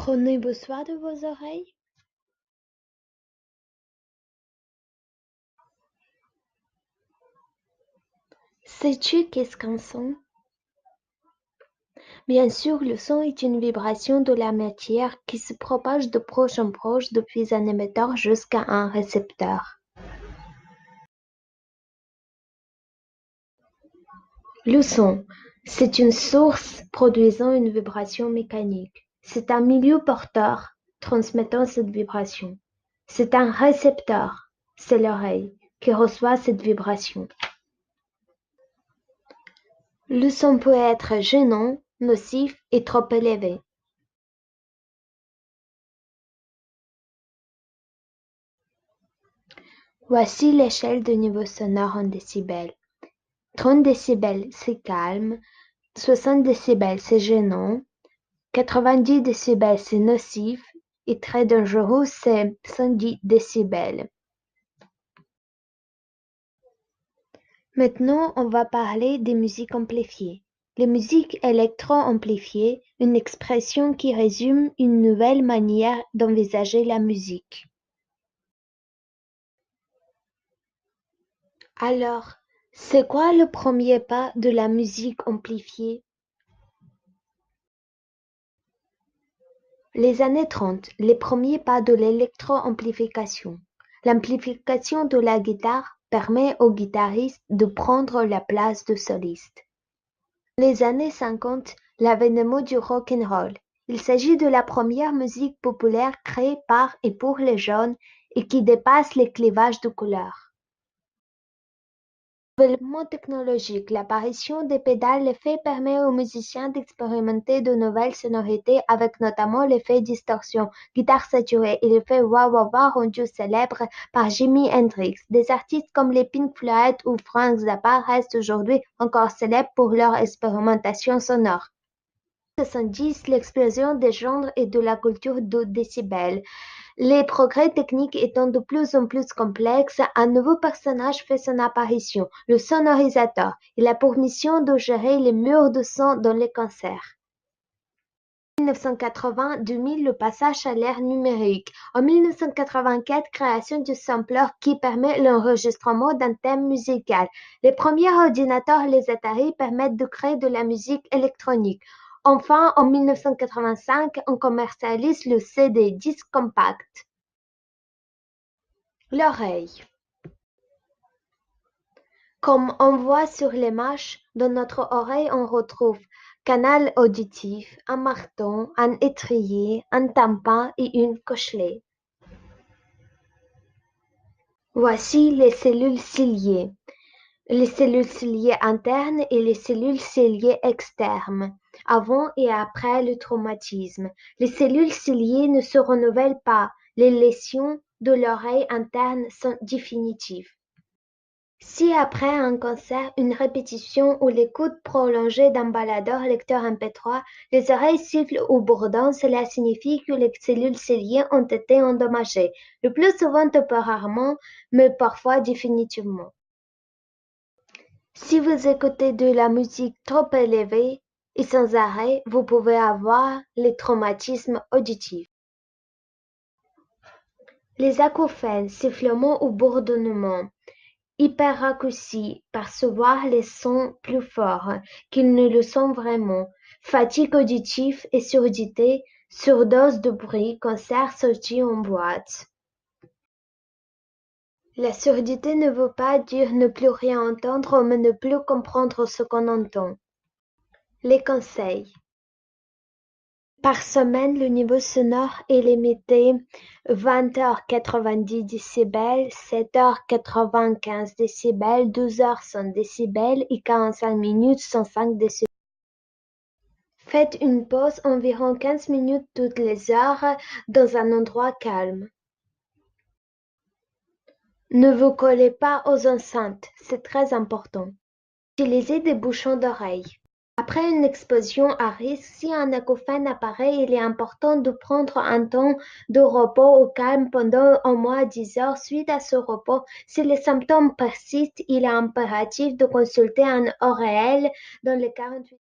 Prenez-vous soin de vos oreilles? Sais-tu qu'est-ce qu'un son? Bien sûr, le son est une vibration de la matière qui se propage de proche en proche depuis un émetteur jusqu'à un récepteur. Le son, c'est une source produisant une vibration mécanique. C'est un milieu porteur transmettant cette vibration. C'est un récepteur, c'est l'oreille, qui reçoit cette vibration. Le son peut être gênant, nocif et trop élevé. Voici l'échelle de niveau sonore en décibels. 30 décibels, c'est calme. 60 décibels, c'est gênant. 90 décibels, c'est nocif. Et très dangereux, c'est 110 décibels. Maintenant, on va parler des musiques amplifiées. Les musiques électro-amplifiées, une expression qui résume une nouvelle manière d'envisager la musique. Alors, c'est quoi le premier pas de la musique amplifiée? Les années 30, les premiers pas de l'électro-amplification. L'amplification de la guitare permet au guitariste de prendre la place de soliste. Les années 50, l'avènement du rock and roll. Il s'agit de la première musique populaire créée par et pour les jeunes et qui dépasse les clivages de couleurs. Développement technologique. L'apparition des pédales d'effet permet aux musiciens d'expérimenter de nouvelles sonorités avec notamment l'effet distorsion, guitare saturée et l'effet wah-wah-wah rendu célèbre par Jimi Hendrix. Des artistes comme les Pink Floyd ou Frank Zappa restent aujourd'hui encore célèbres pour leur expérimentation sonore. 70, l'explosion des genres et de la culture de décibels. Les progrès techniques étant de plus en plus complexes, un nouveau personnage fait son apparition, le sonorisateur. Il a pour mission de gérer les murs de son dans les concerts. En 1980-2000, le passage à l'ère numérique. En 1984, création du sampler qui permet l'enregistrement d'un thème musical. Les premiers ordinateurs, les Atari, permettent de créer de la musique électronique. Enfin, en 1985, on commercialise le CD, disque compact. L'oreille. Comme on voit sur l'image, dans notre oreille on retrouve canal auditif, un marteau, un étrier, un tympan et une cochelette. Voici les cellules ciliées. Les cellules ciliées internes et les cellules ciliées externes, avant et après le traumatisme. Les cellules ciliées ne se renouvellent pas. Les lésions de l'oreille interne sont définitives. Si après un concert, une répétition ou l'écoute prolongée d'un baladeur lecteur MP3, les oreilles sifflent ou bourdonnent, cela signifie que les cellules ciliées ont été endommagées, le plus souvent temporairement, mais parfois définitivement. Si vous écoutez de la musique trop élevée et sans arrêt, vous pouvez avoir les traumatismes auditifs. Les acouphènes, sifflements ou bourdonnements. Hyperacousie, percevoir les sons plus forts qu'ils ne le sont vraiment, fatigue auditive et surdité, surdose de bruit, concert sorti en boîte. La surdité ne veut pas dire ne plus rien entendre mais ne plus comprendre ce qu'on entend. Les conseils. Par semaine, le niveau sonore est limité 20h 90 décibels, 7h 95 décibels, 12h 100 décibels et 45 minutes 105 décibels. Faites une pause environ 15 minutes toutes les heures dans un endroit calme. Ne vous collez pas aux enceintes, c'est très important. Utilisez des bouchons d'oreille. Après une exposition à risque, si un acouphène apparaît, il est important de prendre un temps de repos au calme pendant au moins 10 heures. Suite à ce repos, si les symptômes persistent, il est impératif de consulter un ORL dans les 48